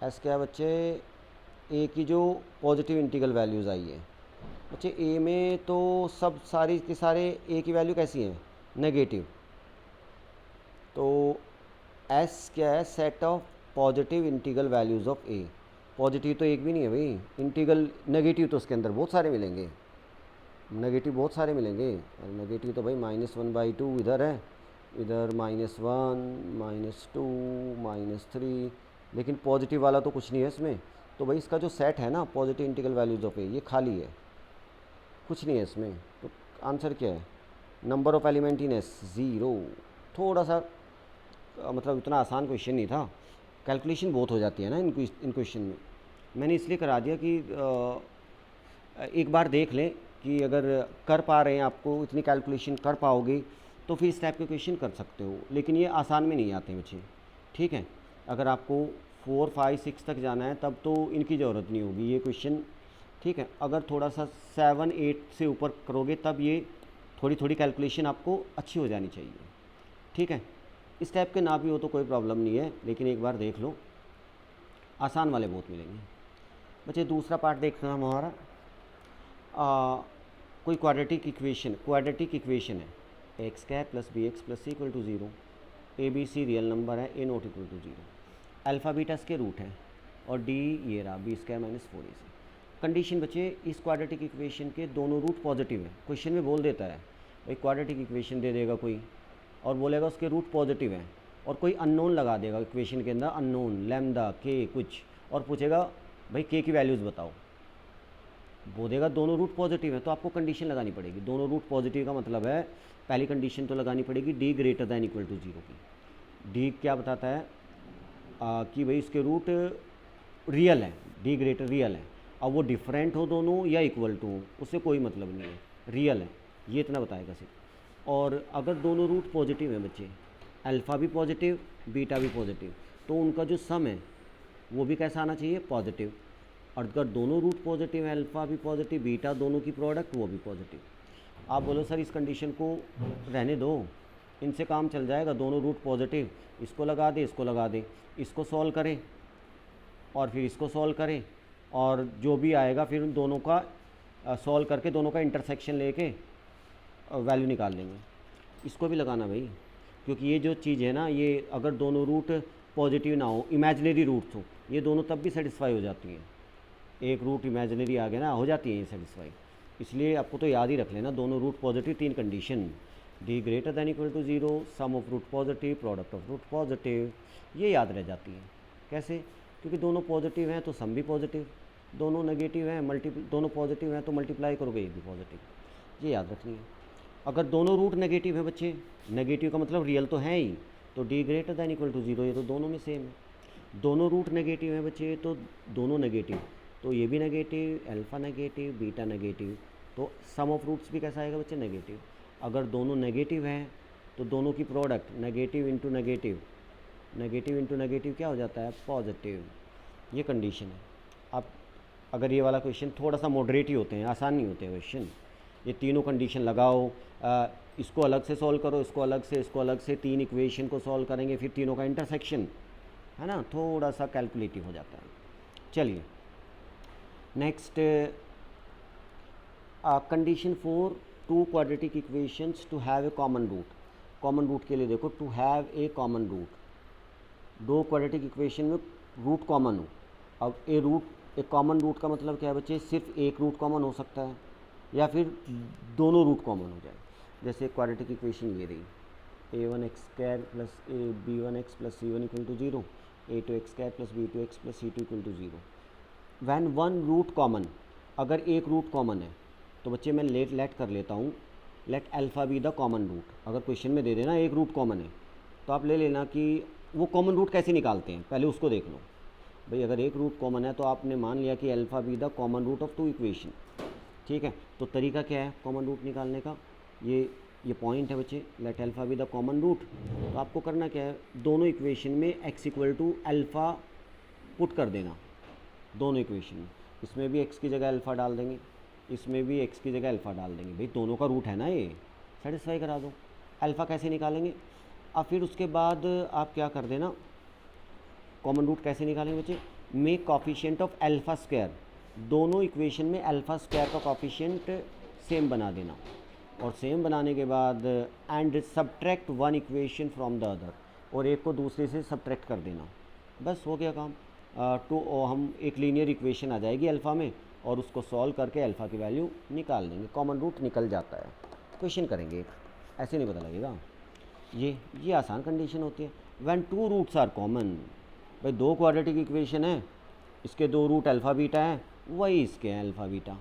S क्या है बच्चे, ए की जो पॉजिटिव इंटीग्रल वैल्यूज़ आई है बच्चे, ए में तो सब सारी के सारे ए की वैल्यू कैसी हैं, नेगेटिव, तो एस क्या है, set of positive integral values of A. Positive तो एक भी नहीं है भाई, इंटीग्रल नेगेटिव तो उसके अंदर बहुत सारे मिलेंगे, नेगेटिव बहुत सारे मिलेंगे, और नेगेटिव तो भाई -1/2 इधर है, इधर -1 -2 -3, लेकिन पॉजिटिव वाला तो कुछ नहीं है इसमें। तो भाई इसका जो सेट है ना पॉजिटिव इंटीग्रल वैल्यूज़ ऑफ ए, ये खाली है, कुछ नहीं है इसमें, तो आंसर क्या है, number of element in S 0। थोड़ा सा मतलब इतना आसान क्वेश्चन नहीं था, कैलकुलेशन बहुत हो जाती है ना इन क्वेश्चन में, मैंने इसलिए करा दिया कि एक बार देख लें कि अगर कर पा रहे हैं, आपको इतनी कैलकुलेशन कर पाओगे तो फिर इस टाइप के क्वेश्चन कर सकते हो, लेकिन ये आसान में नहीं आते बच्चे, ठीक है। अगर आपको 4 5 6 तक जाना है तब तो इनकी ज़रूरत नहीं होगी ये क्वेश्चन, ठीक है। अगर थोड़ा सा 7 8 से ऊपर करोगे तब ये थोड़ी थोड़ी कैलकुलेशन आपको अच्छी हो जानी चाहिए, ठीक है। इस टाइप के ना भी हो तो कोई प्रॉब्लम नहीं है, लेकिन एक बार देख लो, आसान वाले बहुत मिलेंगे बच्चे। दूसरा पार्ट देखना हमारा, कोई क्वाड्रेटिक इक्वेशन है, x² + bx + c = 0, a b c real number है, a ≠ 0, अल्फ़ा बीटा इसके रूट है, और d ये रहा b² - 4ac। कंडीशन बच्चे, इस क्वाड्रेटिक इक्वेशन के दोनों रूट पॉजिटिव है, क्वेश्चन में बोल देता है भाई, क्वाड्रेटिक इक्वेशन दे देगा कोई और बोलेगा उसके रूट पॉजिटिव हैं, और कोई अननोन लगा देगा इक्वेशन के अंदर, अननोन लैम्डा के कुछ, और पूछेगा भाई के की वैल्यूज़ बताओ, बोलेगा दोनों रूट पॉजिटिव है, तो आपको कंडीशन लगानी पड़ेगी। दोनों रूट पॉजिटिव का मतलब है पहली कंडीशन तो लगानी पड़ेगी d > 0 की। d क्या बताता है कि भाई इसके रूट रियल है, d ग्रेटर रियल है, अब वो डिफरेंट हो दोनों या इक्वल टू हो उससे कोई मतलब नहीं है, रियल है, ये इतना बताएगा सिर्फ। और अगर दोनों रूट पॉजिटिव हैं बच्चे, अल्फ़ा भी पॉजिटिव बीटा भी पॉजिटिव, तो उनका जो सम है वो भी कैसा आना चाहिए, पॉजिटिव। और अगर दोनों रूट पॉजिटिव है, अल्फ़ा भी पॉजिटिव बीटा दोनों की प्रोडक्ट वो भी पॉजिटिव। आप बोलो सर इस कंडीशन को रहने दो, इनसे काम चल जाएगा, दोनों रूट पॉजिटिव, इसको लगा दे इसको लगा दे, इसको सॉल्व करें और फिर इसको सॉल्व करें, और जो भी आएगा फिर उन दोनों का सॉल्व करके दोनों का इंटरसेक्शन लेके वैल्यू निकाल लेंगे। इसको भी लगाना भाई, क्योंकि ये जो चीज़ है ना, ये अगर दोनों रूट पॉजिटिव ना हो, इमेजिनरी रूट्स हो, ये दोनों तब भी सेटिस्फाई हो जाती हैं। एक रूट इमेजिनरी आ गया ना, हो जाती है ये सेटिस्फाई। इसलिए आपको तो याद ही रख लेना, दोनों root positive, 3 condition, D greater than equal to 0, sum of root positive, product of root positive, ये याद रह जाती है। कैसे? क्योंकि दोनों पॉजिटिव हैं तो सम भी पॉजिटिव, दोनों नेगेटिव हैं दोनों पॉजिटिव हैं तो मल्टीप्लाई करोगे ये भी पॉजिटिव, ये याद रखनी है। अगर दोनों रूट नेगेटिव है बच्चे, नेगेटिव का मतलब रियल तो है ही, तो D greater than equal to 0, ये तो दोनों में सेम है। दोनों रूट नेगेटिव है बच्चे, तो दोनों नेगेटिव, तो ये भी negative, alpha negative, beta negative, तो सम ऑफ रूट्स भी कैसा आएगा बच्चे? नेगेटिव। अगर दोनों नेगेटिव हैं तो दोनों की product negative into negative, negative into negative क्या हो जाता है? पॉजिटिव। ये कंडीशन है। अब अगर ये वाला क्वेश्चन थोड़ा सा मॉडरेट ही होते हैं, आसान नहीं होते क्वेश्चन, ये तीनों कंडीशन लगाओ, इसको अलग से सॉल्व करो, इसको अलग से, इसको अलग से, 3 इक्वेशन को सॉल्व करेंगे, फिर तीनों का इंटरसेक्शन, है ना, थोड़ा सा कैलकुलेटिव हो जाता है। चलिए next, condition 4, 2 quadratic equations to have a common root. Common root के लिए देखो, to have a common root, 2 quadratic equation में रूट कॉमन हो। अब एक कॉमन रूट का मतलब क्या है बच्चे? सिर्फ एक रूट कॉमन हो सकता है या फिर दोनों रूट कॉमन हो जाए। जैसे क्वाड्रेटिक इक्वेशन ये रही, a1x² plus b1x plus c1 equal to 0, a2x² plus b2x plus c2 equal to 0। When one root common, अगर एक रूट कॉमन है तो बच्चे मैं लेट कर लेता हूँ, let alpha be the common root. अगर क्वेश्चन में दे देना एक रूट कॉमन है तो आप ले लेना कि वो कॉमन रूट कैसे निकालते हैं, पहले उसको देख लो भाई। अगर एक रूट कॉमन है तो आपने मान लिया कि alpha be the common root of 2 equation, ठीक है। तो तरीका क्या है कॉमन रूट निकालने का? ये पॉइंट है बच्चे, let alpha be the common root. तो आपको करना क्या है, दोनों इक्वेशन में x equal to alpha put कर देना, दोनों इक्वेशन में। इसमें भी x की जगह अल्फ़ा डाल देंगे, इसमें भी x की जगह अल्फ़ा डाल देंगे। भाई दोनों का रूट है ना, ये सेटिस्फाई करा दो। अल्फ़ा कैसे निकालेंगे? अब फिर उसके बाद आप क्या कर देना, कॉमन रूट कैसे निकालेंगे बच्चे? Make coefficient of alpha square, दोनों इक्वेशन में अल्फ़ा स्क्वायर का कॉफिशिएंट सेम बना देना, और सेम बनाने के बाद and subtract one equation from the other, और एक को दूसरे से सब्ट्रैक्ट कर देना। बस हो गया काम। हम एक लीनियर इक्वेशन आ जाएगी अल्फ़ा में, और उसको सॉल्व करके अल्फ़ा की वैल्यू निकाल लेंगे, कॉमन रूट निकल जाता है। क्वेश्चन करेंगे एक, ऐसे नहीं पता लगेगा। ये आसान कंडीशन होती है। व्हेन 2 रूट्स आर कॉमन, भाई 2 क्वाड्रेटिक इक्वेशन है, इसके 2 रूट अल्फ़ा बीटा है, वही इसके हैं अल्फ़ा बीटा,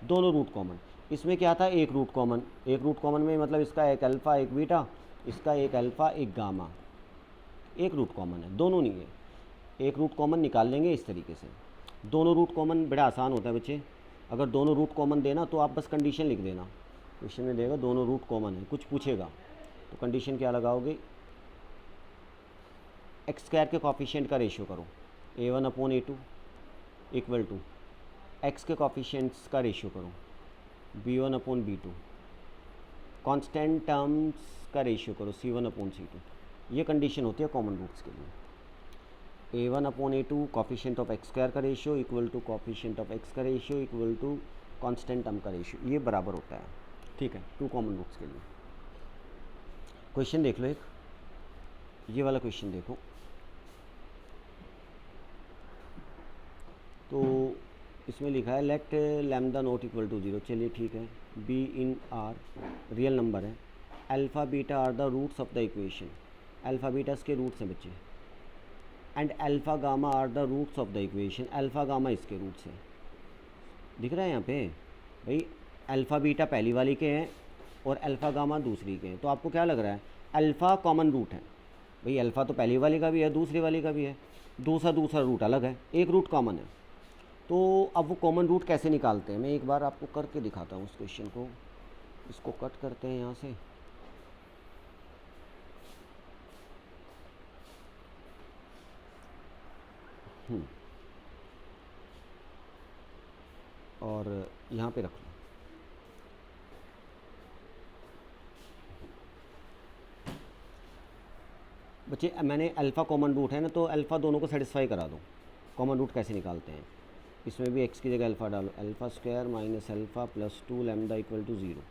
दोनों रूट कॉमन। इसमें क्या था? एक रूट कॉमन। एक रूट कॉमन में मतलब इसका एक अल्फ़ा एक बीटा, इसका एक अल्फ़ा एक गामा, एक रूट कॉमन है, दोनों नहीं है। एक रूट कॉमन निकाल लेंगे इस तरीके से। दोनों रूट कॉमन बड़ा आसान होता है बच्चे। अगर दोनों रूट कॉमन देना तो आप बस कंडीशन लिख देना, क्वेश्चन में देगा दोनों रूट कॉमन है, कुछ पूछेगा तो कंडीशन क्या लगाओगे? एक्स स्क्वायर के कॉफिशिएंट का रेशियो करो, a1/a2 इक्वल टू एक्स के कॉफिशिएंट्स का रेशियो करो b1/b2, कांस्टेंट टर्म्स का रेशियो करो c1/c2। ये कंडीशन होती है कॉमन रूट्स के लिए। a1/a2 coefficient of x square का ratio equal to coefficient of x का ratio equal to constant term का रेशियो, ये बराबर होता है, ठीक है, 2 कॉमन रूट्स के लिए। क्वेश्चन देख लो एक, ये वाला क्वेश्चन देखो। तो इसमें लिखा है let lambda not equal to 0। चलिए ठीक है, b in R real number है, alpha beta are the roots of the equation, alpha beta इसके रूट्स हैं बच्चे, and alpha gamma are the roots of the equation, alpha gamma इसके रूट्स हैं। दिख रहा है यहाँ पे भाई, अल्फ़ा बीटा पहली वाली के हैं और अल्फ़ा गामा दूसरी के हैं। तो आपको क्या लग रहा है? अल्फ़ा कॉमन रूट है भाई, अल्फ़ा तो पहली वाली का भी है, दूसरी वाली का भी है, दूसरा रूट अलग है, एक रूट कॉमन है। तो अब वो कॉमन रूट कैसे निकालते हैं, मैं एक बार आपको करके दिखाता हूँ उस क्वेश्चन को। इसको कट करते हैं यहाँ से, और यहाँ पे रख लो। बच्चे मैंने अल्फ़ा कॉमन रूट है ना, तो अल्फ़ा दोनों को सेटिस्फाई करा दो। कॉमन रूट कैसे निकालते हैं? इसमें भी x की जगह अल्फ़ा डालो, alpha square minus alpha plus 2 lambda equal to 0।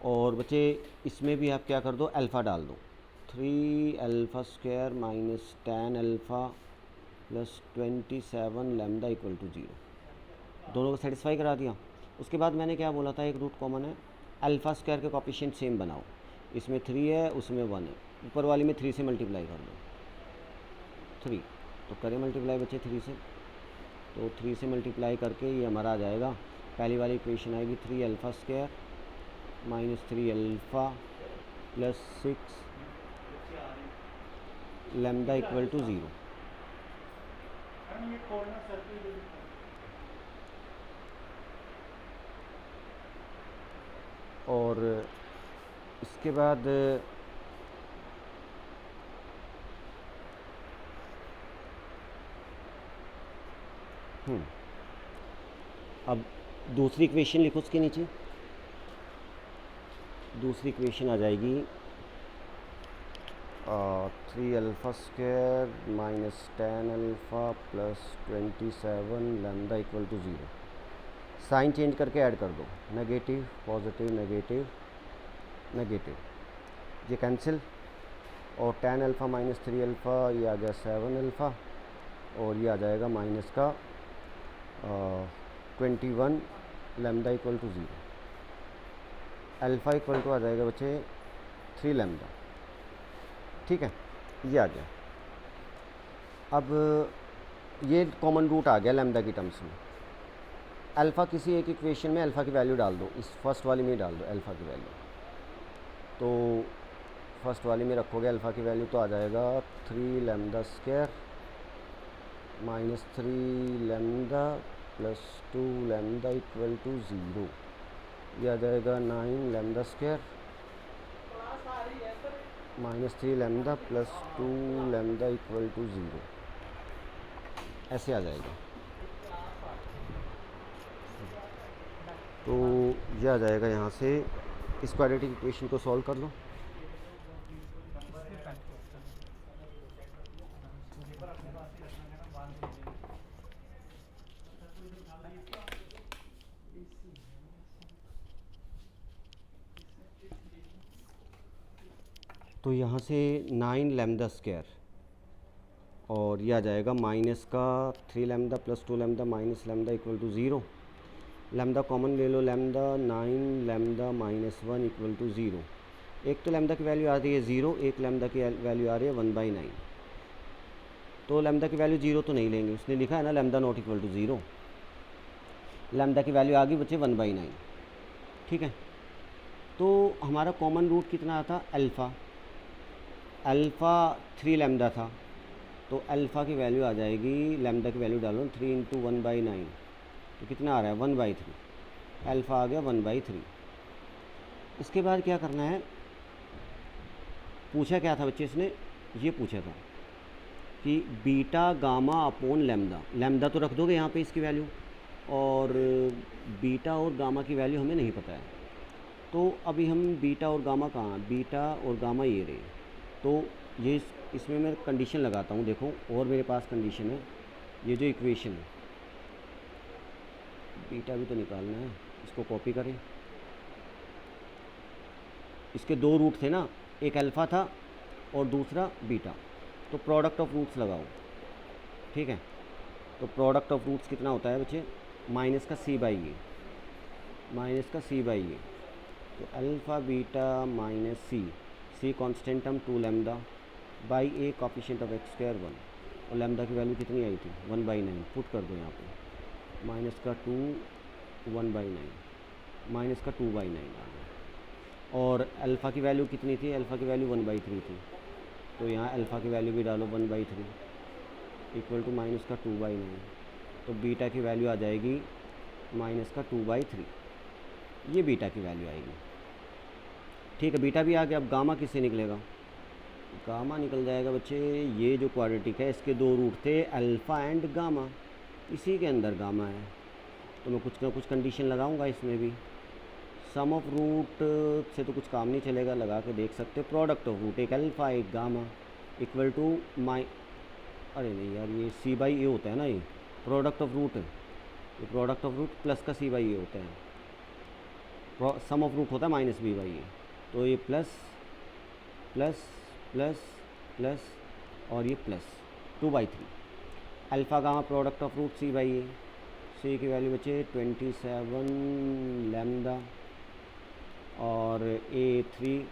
और बच्चे इसमें भी आप क्या कर दो, अल्फ़ा डाल दो, 3 alpha square minus 10 alpha plus 27 lambda equal to 0। दोनों को सेटिस्फाई करा दिया। उसके बाद मैंने क्या बोला था, एक रूट कॉमन है, अल्फ़ा स्क्वायर के कोएफिशिएंट सेम बनाओ, इसमें 3 है उसमें 1 है, ऊपर वाली में 3 से मल्टीप्लाई कर दो, 3 तो करें मल्टीप्लाई बच्चे 3 से, तो 3 से मल्टीप्लाई करके ये हमारा आ जाएगा, पहली वाली इक्वेशन आएगी 3 alpha square minus 3 alpha plus 6 lambda equal to 0। और इसके बाद अब दूसरी इक्वेशन लिखो उसके नीचे, दूसरी इक्वेशन आ जाएगी 3 alpha square minus 10 alpha plus 27 lambda equal to 0। Sign change करके ऐड कर दो, नेगेटिव पॉजिटिव नेगेटिव नेगेटिव, ये कैंसिल, और 10 अल्फ़ा माइनस 3 अल्फ़ा ये आ गया 7 अल्फ़ा, और ये आ जाएगा माइनस का 21 lambda equal to 0। Alpha equal to आ जाएगा बच्चे 3 लैम्डा, ठीक है, ये आ गया। अब ये कॉमन रूट आ गया लैम्डा की टर्म्स में। अल्फ़ा किसी एक इक्वेशन में अल्फ़ा की वैल्यू डाल दो, इस फर्स्ट वाली में डाल दो अल्फ़ा की वैल्यू, तो फर्स्ट वाली में रखोगे अल्फ़ा की वैल्यू तो आ जाएगा 3 lambda square minus 3 lambda plus 2 lambda equal to 0, ये आ जाएगा 9 lambda square minus 3 lambda plus 2 lambda equal to 0, ऐसे आ जाएगा। तो यह आ जाएगा यहाँ से, इस क्वाड्रेटिक इक्वेशन को सॉल्व कर लो। तो यहाँ से 9 लैम्डा स्क्वायर, और यह आ जाएगा माइनस का 3 lambda plus 2 lambda minus lambda equal to 0। Lambda common ले लो, lambda 9 lambda minus 1 equal to 0। एक तो लैम्डा की वैल्यू आ रही है 0, एक लैम्डा की वैल्यू आ रही है 1/9। तो लैम्डा की वैल्यू 0 तो नहीं लेंगे, उसने लिखा है ना lambda not equal to 0। Lambda की वैल्यू आ गई बच्चे 1/9, ठीक है। तो हमारा कॉमन रूट कितना आता, अल्फ़ा, अल्फ़ा 3 लैम्डा था, तो अल्फ़ा की वैल्यू आ जाएगी, लैम्डा की वैल्यू डालो 3 इंटू 1/9, तो कितना आ रहा है 1/3, अल्फ़ा आ गया 1/3। इसके बाद क्या करना है, पूछा क्या था बच्चे इसने, ये पूछा था कि beta gamma upon lambda, lambda तो रख दोगे यहाँ पे इसकी वैल्यू, और बीटा और गामा की वैल्यू हमें नहीं पता है, तो अभी हम बीटा और गामा कहाँ, बीटा और गामा ये रहे, तो ये इसमें मैं कंडीशन लगाता हूँ, देखो और मेरे पास कंडीशन है, ये जो इक्वेशन है, बीटा भी तो निकालना है, इसको कॉपी करें, इसके दो रूट थे ना, एक अल्फ़ा था और दूसरा बीटा, तो प्रोडक्ट ऑफ रूट्स लगाओ, ठीक है। तो प्रोडक्ट ऑफ रूट्स कितना होता है बच्चे, माइनस का c बाई ए, माइनस का c बाई ए, तो alpha beta minus C constant term 2 lambda by A coefficient of x square 1, और लैम्डा की वैल्यू कितनी आई थी 1/9, पुट कर दो यहाँ पे, माइनस का 2 1/9, माइनस का 2/9 आ गया। और अल्फ़ा की वैल्यू कितनी थी, अल्फ़ा की वैल्यू 1/3 थी, तो यहाँ अल्फ़ा की वैल्यू भी डालो 1/3 इक्वल टू माइनस का 2/9, तो बीटा की वैल्यू आ जाएगी माइनस का 2/3, ये बीटा की वैल्यू आएगी, ठीक है। बीटा भी आ गया, अब गामा किससे निकलेगा, गामा निकल जाएगा बच्चे, ये जो क्वाड्रेटिक है इसके दो रूट थे अल्फ़ा एंड गामा, इसी के अंदर गामा है, तो मैं कुछ ना कुछ कंडीशन लगाऊंगा इसमें भी। सम ऑफ रूट से तो कुछ काम नहीं चलेगा, लगा के देख सकते, प्रोडक्ट ऑफ रूट, एक अल्फ़ा एक गामा इक्वल टू अरे नहीं यार, ये सी बाई ए होता है ना, ये प्रोडक्ट ऑफ रूट, ये प्रोडक्ट ऑफ रूट प्लस का सी बाई ए होता है, सम ऑफ रूट होता है माइनस बी बाई ए। तो ये प्लस प्लस प्लस प्लस और ये plus 2/3 alpha gamma product of root C by ए। सी की वैल्यू बचे 27 लैम्डा और A3,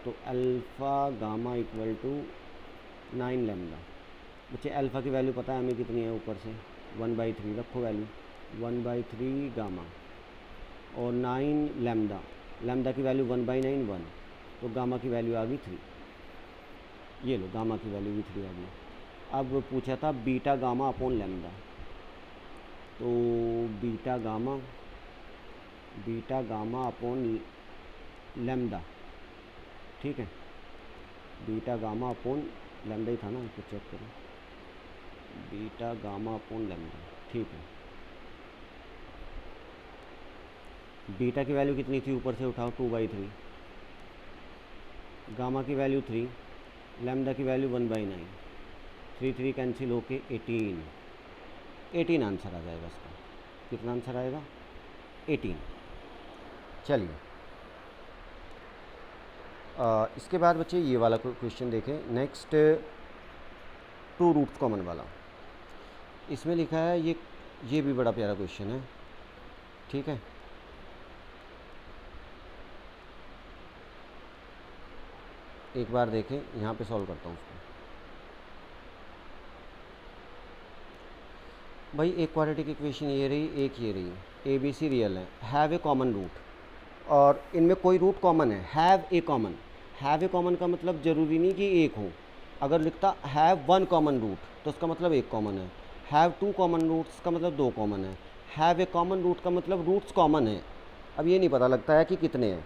तो alpha gamma equal to 9 lambda. बच्चे अल्फ़ा की वैल्यू पता है हमें कितनी है, ऊपर से 1/3 रखो वैल्यू, 1/3 गामा और 9 लैम्डा, लैम्डा की वैल्यू 1/9 1, तो गामा की वैल्यू आ गई 3। ये लो गामा की वैल्यू भी 3 आ गई। अब पूछा था बीटा गामा अपॉन लैम्डा, तो बीटा गामा अपॉन लैम्डा, ठीक है, बीटा गामा अपॉन लैम्डा ही था ना, तो चेक करो, बीटा गामा अपॉन लैम्डा, ठीक है। बीटा की वैल्यू कितनी थी, ऊपर से उठाओ 2/3, गामा की वैल्यू 3, लैम्डा की वैल्यू 1/9, 3 कैंसिल होके 18 आंसर आ जाएगा इसका। कितना आंसर आएगा, 18। चलिए इसके बाद बच्चे ये वाला क्वेश्चन देखें, नेक्स्ट 2 रूट्स कॉमन वाला। इसमें लिखा है ये भी बड़ा प्यारा क्वेश्चन है, ठीक है। एक बार देखें, यहाँ पे सॉल्व करता हूँ उसको। भाई एक क्वाड्रेटिक इक्वेशन ये रही, एक ये रही, ABC रियल है, हैव ए कॉमन रूट, और इनमें कोई रूट कॉमन है, have a common. Have a common का मतलब ज़रूरी नहीं कि एक हो, अगर लिखता हैव 1 कॉमन रूट तो उसका मतलब एक कॉमन है, हैव 2 कॉमन रूट्स का मतलब 2 कॉमन है, हैव ए कॉमन रूट का मतलब रूट्स कॉमन है। अब ये नहीं पता लगता है कि कितने हैं।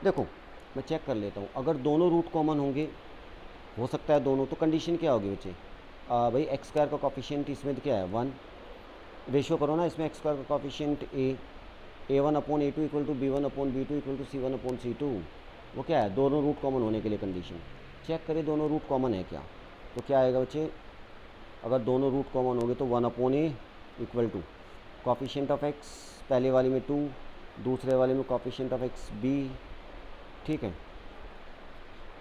देखो मैं चेक कर लेता हूँ, अगर दोनों रूट कॉमन होंगे, हो सकता है दोनों, तो कंडीशन क्या होगी बच्चे, भाई एक्स स्क्वायर का कॉफिशिएंट इसमें क्या है 1, रेशियो करो ना इसमें, एक्स स्क्वायर का coefficient A1 upon A2 equal to B1 upon B2 equal to C1 upon C2, वो क्या है, दोनों रूट कॉमन होने के लिए कंडीशन। चेक करें दोनों रूट कॉमन है क्या, तो क्या आएगा बच्चे, अगर दोनों रूट कॉमन होंगे तो 1 upon A equal to coefficient of x, पहले वाले में 2, दूसरे वाले में कॉफिशिएंट ऑफ x b, ठीक है।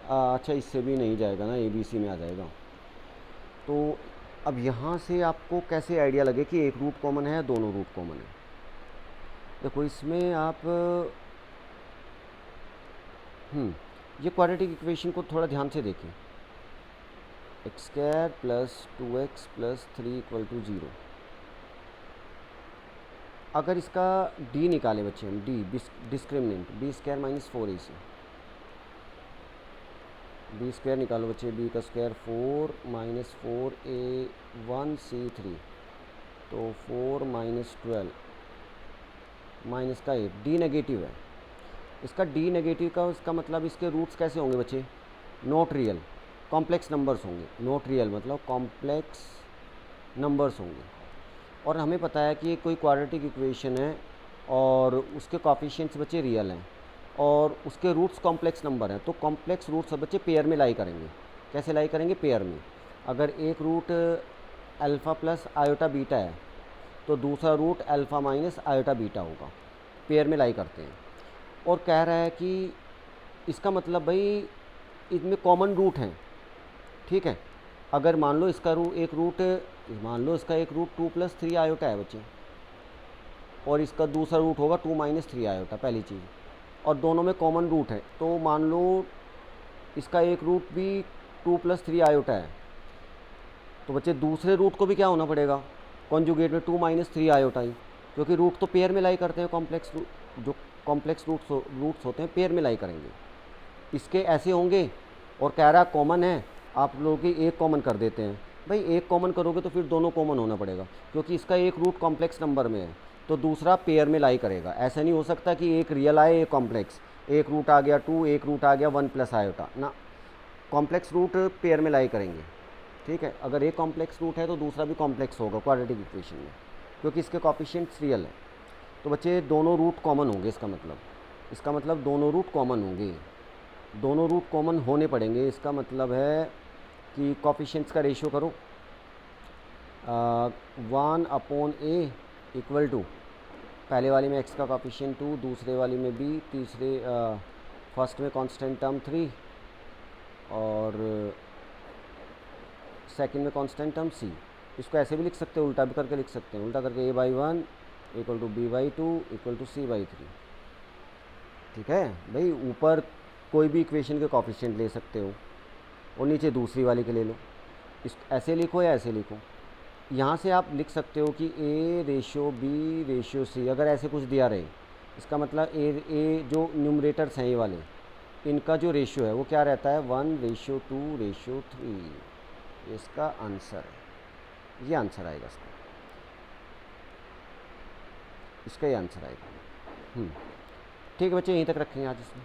अच्छा इससे भी नहीं जाएगा ना, ABC में आ जाएगा। तो अब यहाँ से आपको कैसे आइडिया लगे कि एक रूट कॉमन है, दोनों रूट कॉमन है। देखो इसमें आप ये क्वाड्रेटिक इक्वेशन को थोड़ा ध्यान से देखें, एक्स स्क्वायर प्लस 2x प्लस 3 इक्वल टू 0। अगर इसका d निकाले बच्चे हम, d discriminant, b square minus 4ac, b square निकालो बच्चे, b का स्क्वायर 4 माइनस 4a1c3, तो 4 माइनस 12 माइनस का 8, d नेगेटिव है, इसका d नेगेटिव का उसका मतलब इसके रूट्स कैसे होंगे बच्चे, नॉट रियल, कॉम्प्लेक्स नंबर्स होंगे। नॉट रियल मतलब कॉम्प्लेक्स नंबर्स होंगे, और हमें पता है कि ये कोई क्वाड्रेटिक इक्वेशन है और उसके कॉफिशिएंट्स बच्चे रियल हैं और उसके रूट्स कॉम्प्लेक्स नंबर हैं, तो कॉम्प्लेक्स रूट्स बच्चे पेयर में लाई करेंगे। कैसे लाई करेंगे, पेयर में। अगर एक root alpha plus iota beta है तो दूसरा root alpha minus iota beta होगा, पेयर में लाई करते हैं। और कह रहा है कि इसका मतलब भाई इनमें कॉमन रूट हैं, ठीक है। अगर मान लो इसका एक रूट, मान लो इसका एक रूट 2 + 3 आयोटा है बच्चे, और इसका दूसरा रूट होगा 2 - 3 आयोटा, पहली चीज़, और दोनों में कॉमन रूट है, तो मान लो इसका एक रूट भी 2 + 3 आयोटा है, तो बच्चे दूसरे रूट को भी क्या होना पड़ेगा, कॉन्जुगेट में 2 - 3 आयोटा ही, क्योंकि रूट तो पेयर में लाई करते हैं, कॉम्प्लेक्स जो कॉम्प्लेक्स रूट्स होते हैं पेयर में लाई करेंगे। इसके ऐसे होंगे, और कह रहा कॉमन है, आप लोगों की एक कॉमन कर देते हैं। भाई एक कॉमन करोगे तो फिर दोनों कॉमन होना पड़ेगा, क्योंकि इसका एक रूट कॉम्प्लेक्स नंबर में है तो दूसरा पेयर में लाई करेगा। ऐसा नहीं हो सकता कि एक रियल आए एक कॉम्प्लेक्स, एक रूट आ गया 2, एक रूट आ गया 1 + आयोटा ना, कॉम्प्लेक्स रूट पेयर में लाई करेंगे, ठीक है। अगर एक कॉम्प्लेक्स रूट है तो दूसरा भी कॉम्प्लेक्स होगा क्वाड्रेटिक इक्वेशन में, क्योंकि इसके कोएफिशिएंट्स रियल है। तो बच्चे दोनों रूट कॉमन होंगे, इसका मतलब दोनों रूट कॉमन होंगे, दोनों रूट कॉमन होने पड़ेंगे। इसका मतलब है कि कोएफिशिएंट्स का रेशियो करो, 1/a इक्वल टू, पहले वाली में x का कॉफिशिएंट 2, दूसरे वाली में b, तीसरे फर्स्ट में कांस्टेंट टर्म 3 और सेकंड में कांस्टेंट टर्म c। इसको ऐसे भी लिख सकते हो, उल्टा भी करके लिख सकते हैं, उल्टा करके a/1 equal to b/2 equal to c/3। ठीक है भाई, ऊपर कोई भी इक्वेशन के कॉफिशिएंट ले सकते हो और नीचे दूसरी वाली के ले लो। इस ऐसे लिखो या ऐसे लिखो। यहाँ से आप लिख सकते हो कि a/b/c, अगर ऐसे कुछ दिया रहे, इसका मतलब ए जो न्यूमरेटर्स हैं ये वाले, इनका जो रेशियो है वो क्या रहता है, 1:2:3। इसका आंसर है, ये आंसर आएगा इसका ये आंसर आएगा। ठीक है बच्चे, यहीं तक रखेंगे आज इसमें।